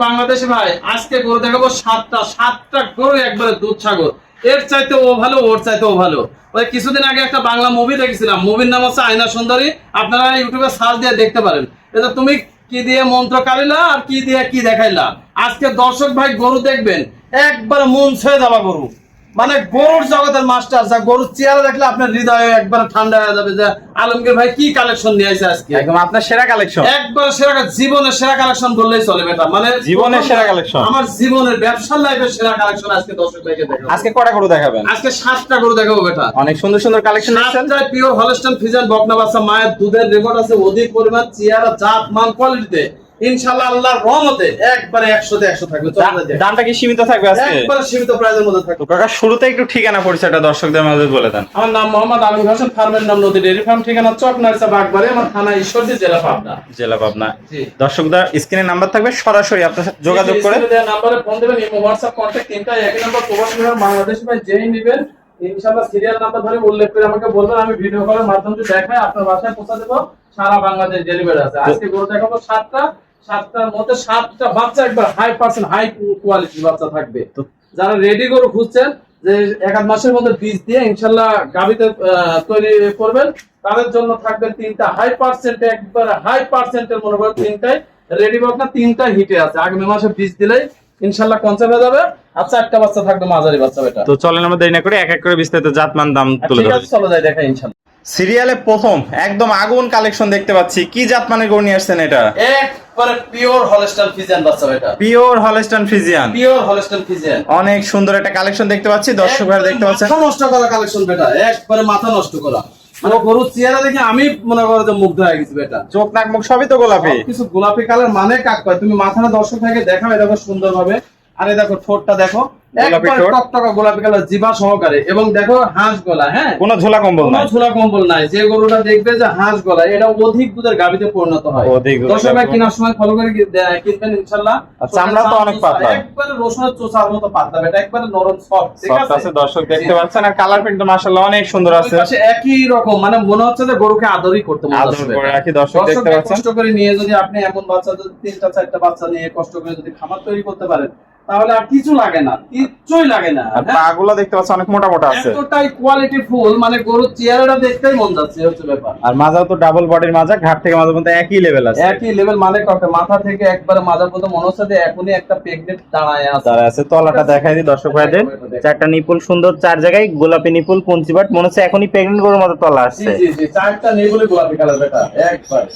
বাংলাদেশে ভাই আজকে গরু দেখাবো সাতটা গরু একবারে দুধ সাগর। এর চাইতে ও ভালো, ওর চাইতে ও ভালো। ওই কিছুদিন আগে একটা বাংলা মুভি দেখেছিলাম, মুভির নাম হচ্ছে আয়না সুন্দরী। আপনারা ইউটিউবে সার্চ দিয়ে দেখতে পারেন। এটা তুমি কি দিয়ে মন্ত্র কালিলা আর কি দিয়ে কি দেখাইলা। আজকে দর্শক ভাই গরু দেখবেন, একবার মন ছুঁয়ে যাওয়া গরু, মানে গরুর জগতের মাস্টার। যা গরুর চেহারা দেখলে আপনার হৃদয় একবার ঠান্ডা হয়ে যাবে যে আলমগীর ভাই কি কালেকশন নিয়ে আসছে আজকে। একদম আপনার সেরা কালেকশন, একবার সেরা, জীবনের সেরা কালেকশন বললেই চলে বেটা। মানে জীবনের সেরা কালেকশন, আমার জীবনের ব্যবসার লাইফের সেরা কালেকশন আজকে দর্শক ভাইকে দেখাবো। আজকে কটা গরু দেখাবেন? আজকে 7টা গরু দেখাবো বেটা। অনেক সুন্দর সুন্দর কালেকশন আছে। 7টায় পিওর হলস্টাইন ফ্রিজিয়ান বকনা বাচ্চা, মায়ের দুধের রেকর্ড আছে অধিক পরিমাণ, চেহারা জাত মান কোয়ালিটিতে ইনশাআল্লাহ আল্লাহর রহমতে একবারে 100 তে 100 থাকবে। দামটা কি সীমিত থাকবে আজকে? একবারে সীমিত প্রাইসের মধ্যে থাকবে। কাকা শুরুতে একটু ঠিকানা পরিচয়টা দর্শকদের মাঝে বলে দেন। আমার নাম মোহাম্মদ আলমগীর হোসেন, ফার্মের নাম নদী ডেইরি ফার্ম, ঠিকানা চকনারসা বাগবাড়ি, আমার থানা ঈশ্বরদী, জেলা পাবনা। জেলা পাবনা। দর্শকদের স্ক্রিনে নাম্বার থাকবে, সরাসরি আপনার সাথে যোগাযোগ করে নাম্বারে ফোন দিবেন। ইমো হোয়াটসঅ্যাপ কন্টাক্ট তিনটাই একই নাম্বার। প্রবাসী বাংলাদেশ ভাই যেই নেবেন ইনশাআল্লাহ সিরিয়াল নাম্বার ধরে উল্লেখ করে আমাকে বলবেন, আমি ভিডিও কলের মাধ্যমে দেখাই আপনার বাসায় পৌঁছে দেব। সারা বাংলাদেশ ডেলিভারি আছে। আজকে গরু দেখাবো 7টার মধ্যে 7টা বাচ্চা একবার হাই কোয়ালিটির বাচ্চা থাকবে। তো যারা রেডি গরু খুঁজছেন যে এক আধ মাসের মধ্যে বীজ দিয়ে ইনশাআল্লাহ গাবিতে তৈরি করবেন, তাদের জন্য থাকবে 3টা হাই পার্সেন্ট, একবার হাই পার্সেন্টের মনে করেন 3টাই রেডি বক না, 3টা হিটে আছে। আগামী মাসে বীজ দিলেই ইনশাআল্লাহ কনসেপ্ট হয়ে যাবে। আর 4টা বাচ্চা থাকবে মাঝারি বাচ্চা বেটা। তো চলেন আমরা দেরি না করে এক এক করে বিস্তারিত জাতমান দাম তুলে ধরি। চলো যাই দেখা ইনশাআল্লাহ। সিরিয়ালে প্রথম একদম আগুন কালেকশন দেখতে পাচ্ছি। কি জাতমানের গরু নিয়ে আসছেন এটা? একবারে পিওর হলস্টাইন ফ্রিজিয়ান বাচ্চা বেটা। Pure Holstein Friesian, pure Holstein Friesian. অনেক সুন্দর একটা কালেকশন দেখতে পাচ্ছি। দর্শক ভাই দেখতে পাচ্ছেন, মাথা নষ্ট করা কালেকশন বেটা, একবারে মাথা নষ্ট করা। মানে গরুর চেহারা দেখে আমি মনে করো যে মুগ্ধ হয়ে গেছি বেটা। চোখ নাক মুখ সবই তো গোলাপি, কিছু গোলাপি কালার মানে কাক কয়। তুমি মাথাটা দর্শক ভাইকে দেখাও, দেখো সুন্দর ভাবে। আরে দেখো ঠোঁটটা দেখো, একবার টকটকা গোলাপি কালার, জিভা সহকারে। এবং দেখো হাঁস গলা, হ্যাঁ কোনো ঝোলা কম্বল নাই, ঝোলা কম্বল নাই। যে গরুটা দেখবে যে হাঁস গলা, এটা অধিক দুধের গাভীতে পরিণত হয়। দর্শক ভাই কেনার সময় ফলো করে কিনবেন ইনশাআল্লাহ। চামড়া তো অনেক পাতলা, একবারে রসুনের চোষার মতো পাতলা বেটা, একবারে নরম সফট। ঠিক আছে দর্শক দেখতে পাচ্ছেন। আর কালার প্রিন্ট তো মাশাআল্লাহ অনেক সুন্দর আছে, একই রকম। মানে মনে হচ্ছে যে গরুকে আদরই করতে মনে হচ্ছে। দর্শক দেখতে পাচ্ছেন, কষ্ট করে নিয়ে যদি আপনি এমন বাচ্চা, যদি 3টা 4টা বাচ্চা নিয়ে কষ্ট করে যদি খামার তৈরি করতে পারেন, তাহলে আর কিছু লাগে না, কিছুই লাগে না। আর পাগুলো দেখতে পাচ্ছেন অনেক মোটা মোটা আছে, এতটাই কোয়ালিটি ফুল। মানে গরুর চেহারাটা দেখতেই মন যাচ্ছে, হচ্ছে ব্যাপার। আর মাজাও তো ডাবল বডির মাজা, ঘাট থেকে মাজা পর্যন্ত একই লেভেল আছে, একই লেভেল। মানে মাথা থেকে একবারে মাজা পর্যন্ত মনে হচ্ছে যে এখনই একটা প্রেগনেন্ট দাঁড়ায় আছে। তলাটা দেখাই দিই দর্শক ভাইদের। 4টা নিপুল সুন্দর, 4 জায়গায় গোলাপি নিপুল, পঞ্চিবাট, মনে হচ্ছে এখনই প্রেগনেন্ট গরুর মতো তলা আসছে। জি জি, 4টা নিপুলই গোলাপি কালার বেটা, একবার।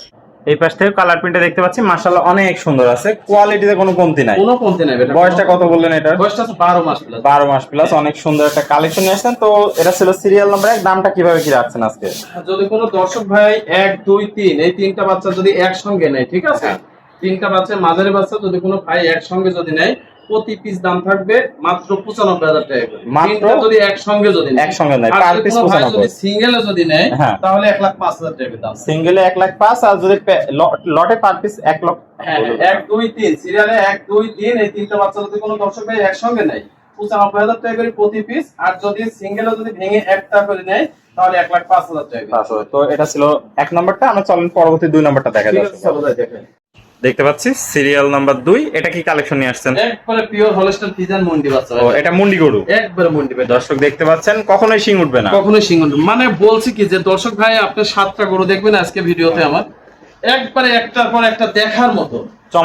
এই পাশ থেকে কালার প্রিন্টে দেখতে পাচ্ছি মাশাআল্লাহ অনেক সুন্দর আছে, কোয়ালিটিতে কোনো কমতি নাই, কোনো কমতি নাই বেটা। বয়সটা কত বললেন এটা? বয়সটা 12 মাস প্লাস। 12 মাস প্লাস। অনেক সুন্দর একটা কালেকশন নিয়ে আসছেন। তো এটা ছিল সিরিয়াল নাম্বার 1। দামটা কিভাবে কি রাখছেন আজকে? যদি কোনো দর্শক ভাই 1 2 3 এই 3টা বাচ্চা যদি একসঙ্গে নেয়, ঠিক আছে, 3টা বাচ্চা মাঝারি বাচ্চা যদি কোনো ভাই একসঙ্গে যদি নেয়, প্রতি পিস দাম থাকবে মাত্র 95,000 টাকা করে। মাত্র যদি একসঙ্গে যদি একসঙ্গে নেয়, পার পিস 95। যদি সিঙ্গেলে যদি নেয় তাহলে 1,05,000 টাকা দাম। সিঙ্গেলে 1,05,000, আর যদি লটে পার পিস 1 লক্ষ। 1 2 3 সিরিয়ালে 1 2 3 এই 3টা বাচ্চা যদি কোনো দর্শক ভাই একসঙ্গে নেয়, 95,000 টাকা করে প্রতি পিস। আর যদি সিঙ্গেলে যদি ভেঙে একটা করে নেয় তাহলে 1,05,000 টাকা। তো এটা ছিল 1 নাম্বারটা। আমরা চলেন পরবর্তী 2 নাম্বারটা দেখা যাক। দেখতে পাচ্ছি সিরিয়াল নাম্বার 2। এটা কি কালেকশন নিয়ে আসছেন? একবারে পিওর হলস্টাইন ফ্রিজিয়ান মুন্ডি বাচ্চা। ও এটা মুন্ডি গরু, একবারে মুন্ডি। দর্শক দেখতে পাচ্ছেন কখনোই শিং উঠবে না, কখনোই শিং উঠবে। মানে বলছি কি যে দর্শক ভাই আপনি 7টা গরু দেখবেন আজকে ভিডিওতে আমার, একবারে একটার পর একটা দেখার মতো।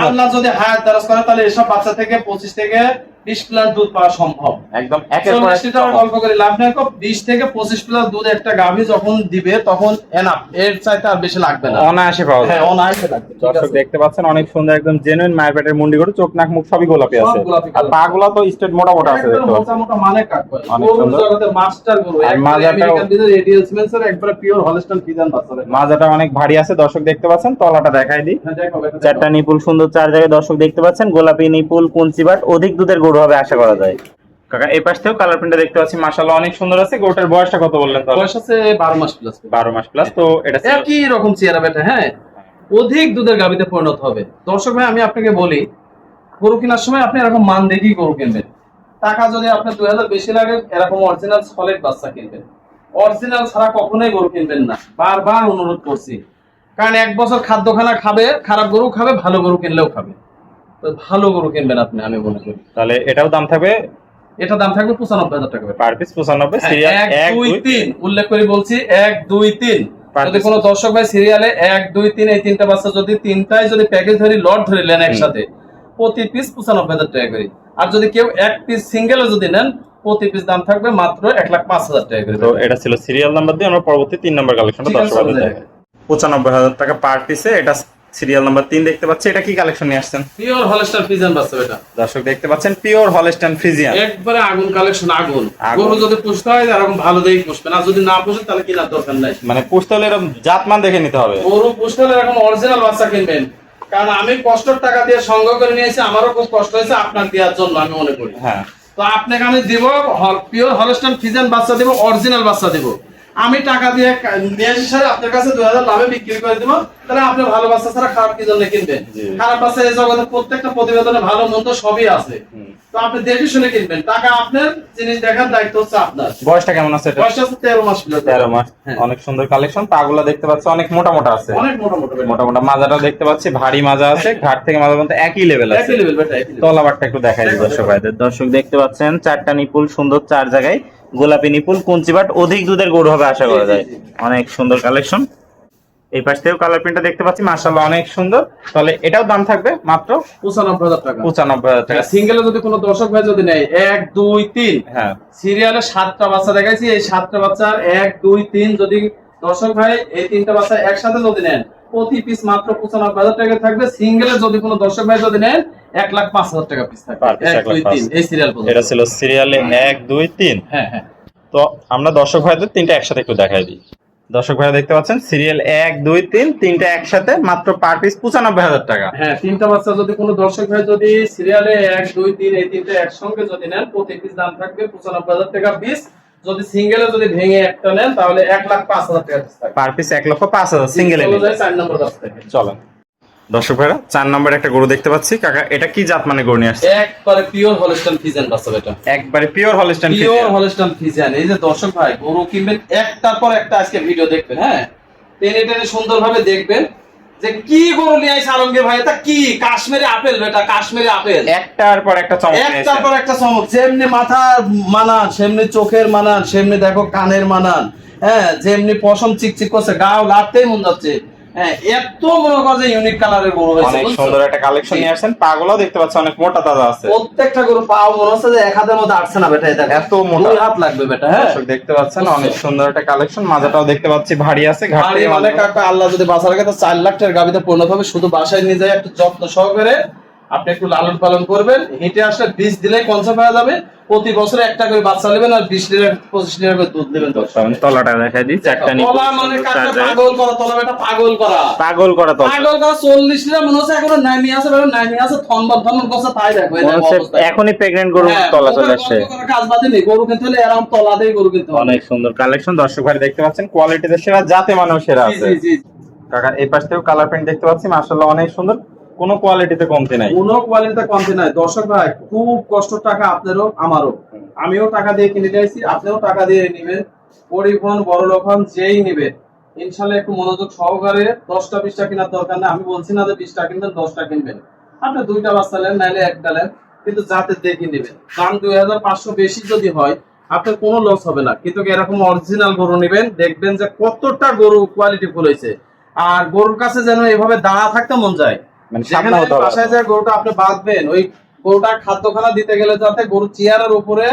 আল্লাহ যদি হায়াত দারাজ করে তাহলে এসব বাচ্চা থেকে 25 থেকে 20 প্লাস দুধ পাওয়া সম্ভব। একদম একের পর এক গল্প করে লাভ নাই। 20 থেকে 25 প্লাস দুধ একটা গাভী যখন দিবে তখন এনাফ, এর চাইতে আর বেশি লাগবে না, অনায়াসে পাওয়া যায়। হ্যাঁ অনায়াসে লাগবে। দর্শক দেখতে পাচ্ছেন অনেক সুন্দর, একদম জেনুইন মায়ের পেটের মুন্ডি গরু, চোখ নাক মুখ সবই গোলাপি আছে। আর পাগুলো তো স্ট্রেট মোটা মোটা আছে দেখতে পাচ্ছেন, মোটা মোটা মানে কাট করে। অনেক সুন্দর জগতের মাস্টার গরু, আমেরিকান বিজনেস রেডিয়াল সিমেন্সের একবারে পিওর হলস্টাইন ফ্রিজিয়ান বাচ্চা। মাজাটা অনেক ভারী আছে, দর্শক দেখতে পাচ্ছেন। তলাটা দেখাই দিই, 4টা নিপুল সুন্দর, 4 জায়গায় দর্শক দেখতে পাচ্ছেন, গোলাপি নিপুল, পঞ্চিবাট, অধিক দুধের গরু হবে আশা করা যায়। কাকা এই পাশ থেকেও কালার প্রিন্টটা দেখতে পাচ্ছি মাশাআল্লাহ অনেক সুন্দর আছে। গরুটার বয়সটা কত বললেন? বয়স আছে 12 মাস প্লাস। 12 মাস প্লাস। তো এটা একই রকম চেহারা বেটা, হ্যাঁ অধিক দুধের গাভীতে পরিণত হবে। দর্শক ভাই আমি আপনাকে বলি, গরু কেনার সময় আপনি এরকম মান দেখেই গরু কিনবেন। টাকা যদি আপনার 2000 বেশি লাগে, এরকম অরিজিনাল সলিড বাচ্চা কিনবেন। অরিজিনাল ছাড়া কখনোই গরু কিনবেন না, বারবার অনুরোধ করছি। কারণ 1 বছর খাদ্যখানা খাবে, খারাপ গরু খাবে, ভালো গরু কিনলেও খাবে। তো ভালো গরু কিনবেন আপনি, আমি মনে করি। তাহলে এটাও দাম থাকবে, এটা দাম থাকবে 95,000 টাকা পার পিস 95, সিরিয়াল 1 2 3 উল্লেখ করে বলছি, 1 2 3। যদি piece। কোনো দর্শক ভাই সিরিয়ালে 1 2 3 এই তিনটা বাচ্চা যদি তিনটাই যদি প্যাকেজ ধরে লট ধরে নেন একসাথে, প্রতি পিস 95,000 টাকা করে। আর যদি কেউ এক পিস সিঙ্গেলে যদি নেন, প্রতি পিস দাম থাকবে মাত্র 1,05,000 টাকা করে। তো এটা ছিল সিরিয়াল নাম্বার দিয়ে, আমরা পরবর্তী 3 নম্বর কালেকশনটা ঠিক আছে, দর্শকদের দেখাই। 95,000 টাকা পার পিসে, এটা সিরিয়াল নাম্বার 3 দেখতে পাচ্ছি। এটা কি কালেকশন নিয়ে আসছেন? পিওর হলস্টাইন ফ্রিজিয়ান বাচ্চা এটা। দর্শক দেখতে পাচ্ছেন পিওর হলস্টাইন ফ্রিজিয়ান, একবারে আগুন কালেকশন, আগুন। আগুন। গরু যদি পুষতে হয় এরকম ভালো দেখে পুষবেন, আর যদি না পুষেন তাহলে কেনার দরকার নাই। মানে পুষতে হলে এরকম জাতমান দেখে নিতে হবে। গরু পুষতে হলে এরকম অরিজিনাল বাচ্চা কিনবেন, কারণ আমি কষ্টের টাকা দিয়ে সংগ্রহ করে নিয়েছি, আমারও খুব কষ্ট হয়েছে আপনার দেওয়ার জন্য, আমি মনে করি। হ্যাঁ, তো আপনাকে আমি দিব পিওর হলস্টাইন ফ্রিজিয়ান বাচ্চা দিব, অরিজিনাল বাচ্চা দিব। আমি টাকা দিয়ে নিয়ে এসে সারে আপনার কাছে 2000 লাভে বিক্রি করে দিব, তাহলে আপনি ভালো বাচ্চা ছাড়া খারাপ কি জন্য কিনবেন? খারাপ বাচ্চা এই জগতে প্রত্যেকটা প্রতিবেদনে ভালো মন্দ সবই আছে, তো আপনি দেখে শুনে কিনবেন। টাকা আপনার, জিনিস দেখার দায়িত্ব হচ্ছে আপনার। বয়সটা কেমন আছে এটা? বয়স আছে 13 মাস। 13 মাস। হ্যাঁ। অনেক সুন্দর কালেকশন। পাগুলা দেখতে পাচ্ছি অনেক মোটা মোটা আছে, অনেক মোটা মোটা মোটা মোটা। মাজাটাও দেখতে পাচ্ছি ভারী মাজা আছে, ঘাট থেকে মাজা পর্যন্ত একই লেভেল আছে। একই লেভেল বেটা, একই level। তলাবারটা একটু দেখাই দিই দর্শক ভাইদের। দর্শক দেখতে পাচ্ছেন চারটা নিপুল সুন্দর, 4 জায়গায় গোলাপি নিপুল, কুঞ্চিবাট, অধিক দুধের গরু হবে আশা করা যায়। অনেক সুন্দর কালেকশন। এই পাশ থেকেও কালার প্রিন্টটা দেখতে পাচ্ছি, মাশাআল্লাহ অনেক সুন্দর। তাহলে এটাও দাম থাকবে মাত্র 95,000 টাকা। 95,000 টাকা। সিঙ্গেলে যদি কোনো দর্শক ভাই যদি নেয় 1 2 3, হ্যাঁ, সিরিয়ালে 7টা বাচ্চা দেখাইছি, এই 7টা বাচ্চার 1 2 3 যদি দর্শক ভাই এই 3টা বাচ্চা একসাথে যদি নেন, প্রতি পিস মাত্র 95,000 টাকা থাকবে। সিঙ্গেলে যদি কোনো দর্শক ভাই যদি নেন, 1,05,000 টাকা পিস থাকবে। Per piece 1 2 3 এই সিরিয়াল পর্যন্ত। এটা ছিল সিরিয়ালে 1 2 3। হ্যাঁ হ্যাঁ। তো আমরা দর্শক ভাইদের তিনটা একসাথে একটু দেখাই দিই। দর্শক ভাইরা দেখতে পাচ্ছেন সিরিয়াল 1 2 3 তিনটা একসাথে মাত্র পার পিস 95,000 টাকা। হ্যাঁ, 3টা বাচ্চা যদি কোনো দর্শক ভাই যদি সিরিয়ালে 1 2 3 এই তিনটা একসঙ্গে যদি নেন, প্রতি পিস দাম থাকবে 95,000 টাকা পিস। যদি সিঙ্গেলে যদি ভেঙে একটা নেন, তাহলে 1,05,000 টাকা পিস থাকবে। পার পিস 1,05,000 সিঙ্গেলে চলে নিলে। যায় 4 নম্বর বাচ্চা থেকে। চলেন দর্শক ভাইরা 4 নম্বর একটা গরু দেখতে পাচ্ছি। কাকা এটা কি জাত মানে গরু নিয়ে আসছে? একবারে পিওর হলস্টাইন ফ্রিজিয়ান বাচ্চা এটা। একবারে pure Holstein pure Friesian. Holstein Friesian. এই যে দর্শক ভাই গরু কিনবেন, একটার পর একটা আজকে ভিডিও দেখবেন, হ্যাঁ, টেনে টেনে সুন্দরভাবে দেখবেন যে কি গরু নিয়ে আইছে আলমগীর ভাই। এটা কি কাশ্মীরি আপেল বেটা, কাশ্মীরি আপেল। একটার পর একটা চমক নিয়ে একটার এসেছে। পর একটা চমক। যেমনি মাথার মানান, সেমনি চোখের মানান, সেমনি দেখো কানের মানান, হ্যাঁ, যেমনি পশম চিকচিক করছে, গাও লাটতেই মন যাচ্ছে। হ্যাঁ, এত মনে করো যে ইউনিক কালারের গরু হয়েছে। অনেক বুঝছো? সুন্দর একটা কালেকশন নিয়ে আসছেন। পাগুলাও দেখতে পাচ্ছি অনেক মোটা তাজা আছে। প্রত্যেকটা গরু পাও মনে হচ্ছে যে এক হাতের মধ্যে আটছে না বেটা, এটা এত মোটা। 2 হাত লাগবে বেটা। হ্যাঁ, দর্শক দেখতে পাচ্ছেন অনেক সুন্দর একটা কালেকশন। মাজাটাও দেখতে পাচ্ছি ভারী আছে, ঘাট আর থেকে এই মানে কাকা আল্লাহ যদি বাঁচা রাখে তো 4 লাখ টাকার গাবিতে পরিণত হবে। শুধু বাসায় নিয়ে যায় একটু যত্ন সহকারে আপনি একটু লালন পালন করবেন, হেঁটে আসলে 20 দিলেই কনসেপ্ট হয়ে যাবে। প্রতি বছরে একটা করে বাচ্চা নেবেন আর 20 লিটার 25 লিটার করে দুধ নেবেন। তলাটা দেখাই দিই। চারটা নিপুল তলা মানে সুন্দর, কাকা 4 জায়গায়। পাগল করা, তলা বেটা পাগল করা। পাগল করা তলা। পাগল করা 40 লিটার মনে হচ্ছে এখন নামি আছে বেটা, নামি আছে থনবন থনবন করছে, তাই দেখো এই মনে দেখো হচ্ছে অবস্থা। এখনই প্রেগন্যান্ট গরু হ্যাঁ, তলা চলে ওখানে আসছে। গল্প করার কাজ বাদে নেই, গরু কিনতে হলে এরকম তলা দিয়ে গরু কিনতে হবে। অনেক সুন্দর কালেকশন। দর্শক ভাই দেখতে পাচ্ছেন কোয়ালিটিতে সেরা, জাতে মানেও সেরা জি আছে। জি জি। কাকা এই পাশ থেকেও কালার প্রিন্ট দেখতে পাচ্ছি, মাশাআল্লাহ অনেক সুন্দর, কোনো কোয়ালিটিতে কমতি নাই। কোনো কোয়ালিটিতে কমতি নাই। দর্শক ভাই খুব কষ্ট, টাকা আপনারও আমারও, আমিও টাকা দিয়ে কিনে চাইছি, আপনিও টাকা দিয়ে নেবেন। পরিবহন বড় লোকন যেই নেবেন ইনশাল্লাহ একটু মনোযোগ সহকারে 10টা 20টা কেনার দরকার নেই। আমি বলছি না যে 20টা কিনবেন 10টা কিনবেন, আপনি 2টা বাচ্চা নেন নাইলে একটা নেন, কিন্তু যাতে দেখে নেবেন। দাম 2,500 বেশি যদি হয় আপনার কোনো লস হবে না, কিন্তু এরকম অরিজিনাল গরু নেবেন, দেখবেন যে কতটা গরু কোয়ালিটি ফুল হয়েছে। আর গরুর কাছে যেন এভাবে দাঁড়া থাকতে মন যায়, মানে যেখানে সামনে হতে হবে। বাসায় যে গরুটা আপনি বাঁধবেন, ওই গরুটা খাদ্যখানা দিতে গেলে যাতে গরু চেয়ারের উপরে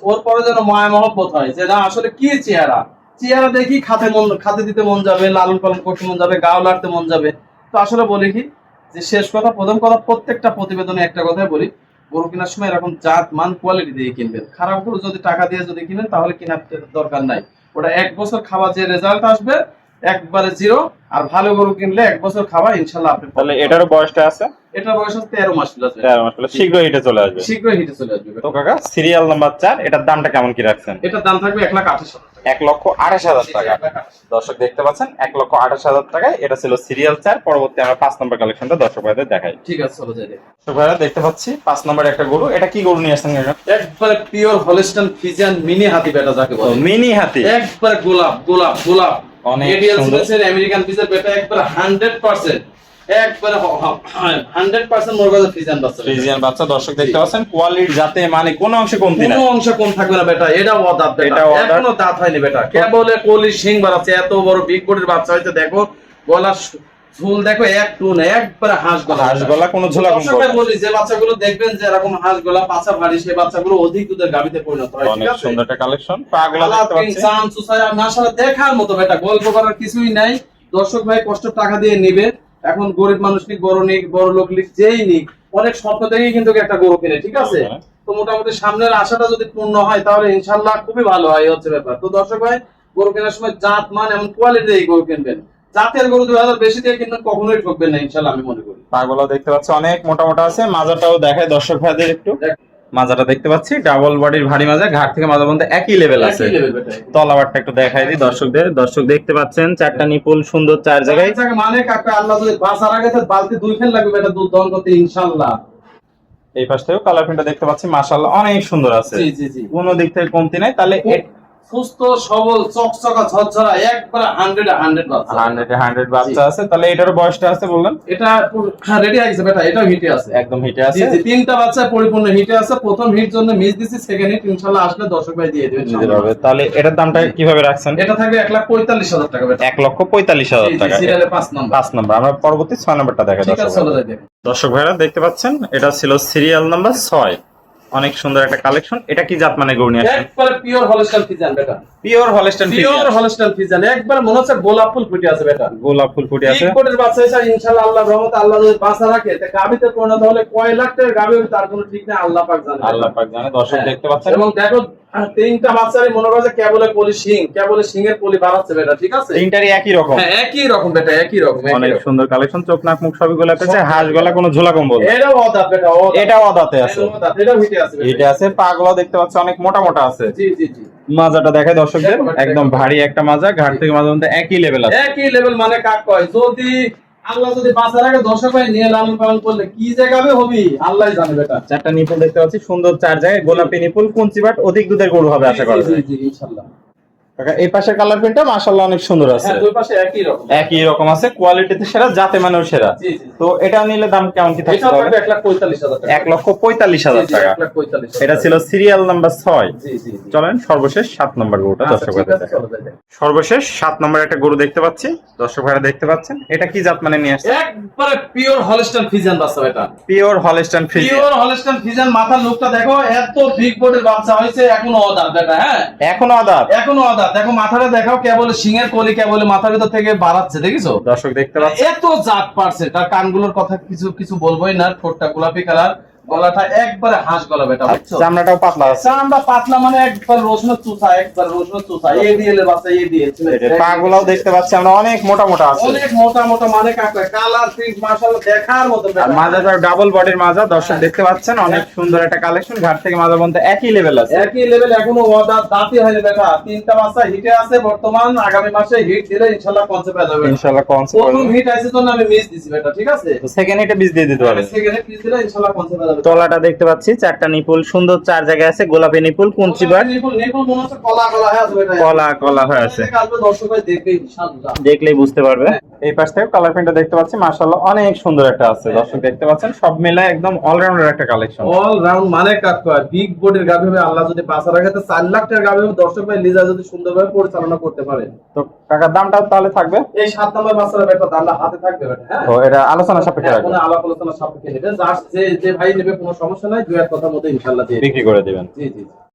ওর পরে যেন মায়া মহব্বত হয়, যে না আসলে কি চেহারা দেখি খাতে দিতে মন যাবে, লালন পালন করতে মন যাবে, গাও লাড়তে মন যাবে। তো আসলে বলি কি যে শেষ কথা, প্রথম কথা, প্রত্যেকটা প্রতিবেদনে একটা কথাই বলি, গরু কেনার সময় এরকম জাত মান কোয়ালিটি দিয়ে কিনবেন। খারাপ গরু যদি টাকা দিয়ে যদি কিনেন তাহলে কেনার দরকার নাই। ওটা 1 বছর খাওয়া যে রেজাল্ট আসবে একবারে 0। আর ভালো গরু কিনলে 1 বছর খাওয়া ইনশাল্লাহ আপনি তাহলে এটারও বয়সটা আছে? এটা বয়স 13 মাস প্লাস। 13 মাস, তাহলে শীঘ্রই হিটে চলে আসবে। শীঘ্রই হিটে চলে আসবে। তো কাকা সিরিয়াল নাম্বার 4, এটার দামটা কেমন কি রাখছেন? এটার দাম থাকবে 1,28,000 টাকা। 1,28,000 টাকা। দর্শক দেখতে পাচ্ছেন 1,28,000 টাকায় এটা ছিল সিরিয়াল 4। পরবর্তী আমরা 5 নম্বর কালেকশনটা দর্শক ভাইদের দেখাই। ঠিক আছে, চলো যাই। দর্শক ভাইরা দেখতে পাচ্ছি 5 নম্বরে একটা গরু। এটা কি গরু নিয়ে আসছেন কাকা? একবারে পিওর হলস্টাইন ফ্রিজিয়ান মিনি হাতি বেটা যাকে বলে। মিনি হাতি। একবারে গোলাপ গোলাপ গোলাপ। অনেক এডিএল সুন্দর। স্পেসের আমেরিকান পিসের বেটা একবারে 100%। একবারে 100% মোর কাছে ফ্রিজিয়ান বাচ্চা। ফ্রিজিয়ান বাচ্চা দর্শক দেখতে পাচ্ছেন, কোয়ালিটি যাতে মানে কোনো অংশে কমতি নাই, কোনো অংশ কম থাকবে না বেটা, এটা দাঁত বেটা, এটাও দাঁত। এখনো দাঁত হয়নি বেটা, কেবল কলি শিং বাড়াচ্ছে, এত বড় বিগ বডির বাচ্চা হইতে দেখো, গলা ঝুল দেখো, এক টুন একবারে হাঁস গলা, হাঁস গলা, কোনো ঝোলা কম দর্শকরা বলি যে বাচ্চাগুলো দেখবেন যে এরকম হাঁস গলা পাছা ভারী, সেই বাচ্চাগুলো অধিক দুধের গাভীতে পরিণত হয়। ঠিক অনেক আছে, সুন্দর একটা কালেকশন। পাগুলা দেখতে পাচ্ছেন চান সুসাই মাশাআল্লাহ দেখার মতো বেটা, গল্প করার কিছুই নাই। দর্শক ভাই কষ্ট টাকা দিয়ে নিবে, এখন গরিব মানুষ নিক, বড় লোক নিক, যেই নিক, অনেক স্বপ্ন থেকেই কিন্তু একটা গরু কিনে। ঠিক আছে, তো মোটামুটি সামনের আশাটা যদি পূর্ণ হয় তাহলে ইনশাআল্লাহ খুবই ভালো হয়, এই হচ্ছে ব্যাপার। তো দর্শক ভাই গরু কেনার সময় জাত মান এমন কোয়ালিটি এই গরু কিনবেন, জাতের গরু 2000 বেশি দিয়ে কিনবেন কখনোই ঠকবেন না ইনশাআল্লাহ, আমি মনে করি। পাগুলা দেখতে পাচ্ছি অনেক মোটা মোটা আছে, মাজাটাও দেখায় দর্শক ভাইদের একটু। মাজাটা দেখতে পাচ্ছি ডাবল বডির ভারী মাজা, ঘাট থেকে মাজা পর্যন্ত একই লেভেল আছে। একই level বেটা। তলাবারটা একটু দেখাই দিই দর্শকদের। দর্শক দেখতে পাচ্ছেন চারটা নিপুল সুন্দর চার জায়গায়। মানে কাকা আল্লাহ যদি বাঁচার আগে তো বালতি 2 ফেল লাগবে বেটা দুধ দহন করতে ইনশাআল্লাহ। এই পাশ থেকেও কালার প্রিন্টটা দেখতে পাচ্ছি মাশাআল্লাহ অনেক সুন্দর আছে, জি জি জি, কোনো দিক থেকে কমতি নাই। তাহলে সুস্থ সবল চকচকা ঝরঝরা একবারে 100 বাচ্চা, 100 বাচ্চা আছে। তাহলে এটার বয়সটা আছে বললেন? এটা রেডি আছে বেটা, এটাও হিটে আছে, একদম হিটে জি আছে। জি, তিনটা বাচ্চা পরিপূর্ণ হিটে আছে। প্রথম হিট জন্য মিস দিছি, সেকেন্ড হিট ইনশাআল্লাহ আসলে দর্শক ভাই দিয়ে দিবেন নিতে পারবে। তাহলে এটার দামটা কিভাবে রাখছেন? এটা থাকবে 1,45,000 টাকা বেটা, 1,45,000 টাকা। সিরিয়ালে 5 নম্বর। 5 নম্বর। আমরা পরবর্তী 6 নম্বরটা দেখাই ঠিক আছে, দর্শক চলে যাই দেখেন। দর্শক ভাইরা দেখতে পাচ্ছেন এটা ছিল সিরিয়াল নাম্বার 6। অনেক সুন্দর একটা কালেকশন। এটা কি জাত মানে গরু নিয়ে আসছেন? একবারে পিওর হলস্টাইন ফ্রিজিয়ান বেটা, pure Holstein pure Friesian. Holstein Friesian, একবার মনে হচ্ছে গোলাপ ফুল ফুটে আছে বেটা, গোলাপ ফুল ফুটে আছে। ঠিক কোটের বাচ্চা হইছে ইনশাআল্লাহ, আল্লাহর রহমতে আল্লাহ যদি বাঁচা রাখে তে গাবিতে পরিণত হলে কয় লাখ টাকার গাবি হবে তার কোনো ঠিক নাই, আল্লাহ পাক জানে। আল্লাহ পাক জানে। দর্শক হ্যাঁ। দেখতে পাচ্ছেন এবং দেখো তিনটা বাচ্চারই মনে করছে কেবল পলি শিং, কেবল শিংয়ের পলি বাড়াচ্ছে বেটা। ঠিক আছে, তিনটারই একই রকম। হ্যাঁ একই রকম বেটা, একই রকম, একই অনেক রকম। সুন্দর কালেকশন। চোখ নাক মুখ সবই গোলাপ আছে, হাঁস গলা কোনো ঝোলা কম্বল। এটাও অদাত বেটা, অদাত। এটাও আদাতে আছে। এটাও হিটে আছে বেটা। এটা আছে। পাগুলো দেখতে পাচ্ছি অনেক মোটা মোটা আছে। জি জি জি, মাজাটা দেখায় দর্শকদের, একদম ভারী একটা মাজা, ঘাট থেকে মাজা পর্যন্ত একই লেভেল আছে। একই লেভেল মানে কাক কয়, যদি আল্লাহ যদি বাঁচার আগে দর্শক ভাই নিয়ে লালন পালন করলে কি জায়গাবে হবি আল্লাহই জানে বেটা। চারটা নিপুল দেখতে পাচ্ছি সুন্দর চার জায়গায়, গোলাপি নিপুল, কুঞ্চিবাট, অধিক দুধের গরু হবে আশা করা জি যায়। জি জি, ইনশাআল্লাহ। কাকা এই পাশের কালার প্রিন্টটা মাশাআল্লাহ অনেক সুন্দর আছে। হ্যাঁ দুই পাশে একই রকম, একই রকম আছে, কোয়ালিটিতে সেরা, জাতে মানেও সেরা। জি জি, তো এটা নিলে দাম কেমন কি থাকছে? এটাও থাকবে 1,45,000 টাকা, 1,45,000 টাকা। 1,45,000 এটা ছিল সিরিয়াল নাম্বার 6। জি জি জি। চলেন সর্বশেষ 7 নম্বর গরুটা আচ্ছা, দর্শক ঠিক ভাইদের আছে, দেখাই। চলো যাই। সর্বশেষ 7 নম্বর একটা গরু দেখতে পাচ্ছি, দর্শক ভাইরা দেখতে পাচ্ছেন। এটা কি জাত মানে নিয়ে আসছে? একবারে পিওর হলস্টাইন ফ্রিজিয়ান বাচ্চা এটা, pure Holstein Friesian. Pure Holstein Friesian. মাথার লুকটা দেখো, এত বিগ বডির বাচ্চা হয়েছে, এখনো অদাঁত বেটা। হ্যাঁ এখনো আদাত। এখনো অদাঁত। দেখো মাথাটা দেখাও, কেবল শিংয়ের কলি কেবল মাথার ভিতর থেকে বাড়াচ্ছে, দেখিছো? দর্শক দেখতে পাচ্ছেন এত জাত পারছে, তার কানগুলোর কথা কিছু কিছু বলবোই না, ঠোঁটটা গোলাপি কালার, গলাটা একবারে হাঁস গলা বেটা, বুঝছো? চামড়াটাও পাতলা আছে। চামড়া পাতলা মানে একবার রসুনের চুষা, একবার রসুনের চুষা, এই দিয়ে বাচ্চা, এই দিয়ে পাগুলাও দেখতে পাচ্ছি আমরা অনেক মোটা মোটা আছে। অনেক মোটা মোটা মানে কাকা, কালার প্রিন্ট মাশাআল্লাহ দেখার মতো আর বেটা। মাজাটা ডাবল বডির মাজা, দর্শক দেখতে পাচ্ছেন অনেক সুন্দর একটা কালেকশন। ঘাট থেকে মাজা পর্যন্ত একই লেভেল আছে। একই লেভেল, এখনো অদাঁত, দাঁতই হয়নি বেটা। তিনটা বাচ্চা হিটে আছে বর্তমান, আগামী মাসে হিট দিলে ইনশাআল্লাহ কনসেপ্ট পেয়ে যাবে। ইনশাআল্লাহ কনসেপ্ট প্রথম হিট আছে জন্য আমি মিস দিছি বেটা, ঠিক আছে? তো সেকেন্ড এটা বীজ দিয়ে দিতে পারবে। সেকেন্ড হিট দিলে ইনশাআল্লাহ কনসেপ্ট পেয়ে যাবে। তলাটা দেখতে পাচ্ছি চারটা নিপুল সুন্দর চার জায়গায় আছে, গোলাপি নিপুল, কুঞ্চিবাট, নিপুল নিপুল মনে হচ্ছে কলা কলা হয়ে আছে বেটা। কলা কলা হয়ে আছে। আসবে দর্শক ভাই দেখবে ইনশাআল্লাহ। দেখলেই বুঝতে পারবে। এই পাশ থেকে কালার প্রিন্টটা দেখতে পাচ্ছি মাশাআল্লাহ অনেক সুন্দর একটা আছে। দর্শক দেখতে পাচ্ছেন সব মিলায় একদম অলরাউন্ডার একটা কালেকশন। অল রাউন্ড মানে কাকা, বিগ বডির গাভী হবে, আল্লাহ যদি বাঁচা রাখে তো 4 লাখ টাকার গাভী হবে, দর্শক ভাই লিজা যদি সুন্দরভাবে পরিচালনা করতে পারে। তো কাকার দামটা তাহলে থাকবে? এই 7 নম্বর বাচ্চারা বেটা দামটা হাতে থাকবে বেটা। হ্যাঁ তো এটা আলোচনা সাপেক্ষে রাখবেন, কোনো আলাপ আলোচনা সাপেক্ষে নেবে, যে ভাই নেবে কোনো সমস্যা নাই, দুই এক কথার মধ্যে ইনশাআল্লাহ দিয়ে বিক্রি করে দিবেন। জি জি।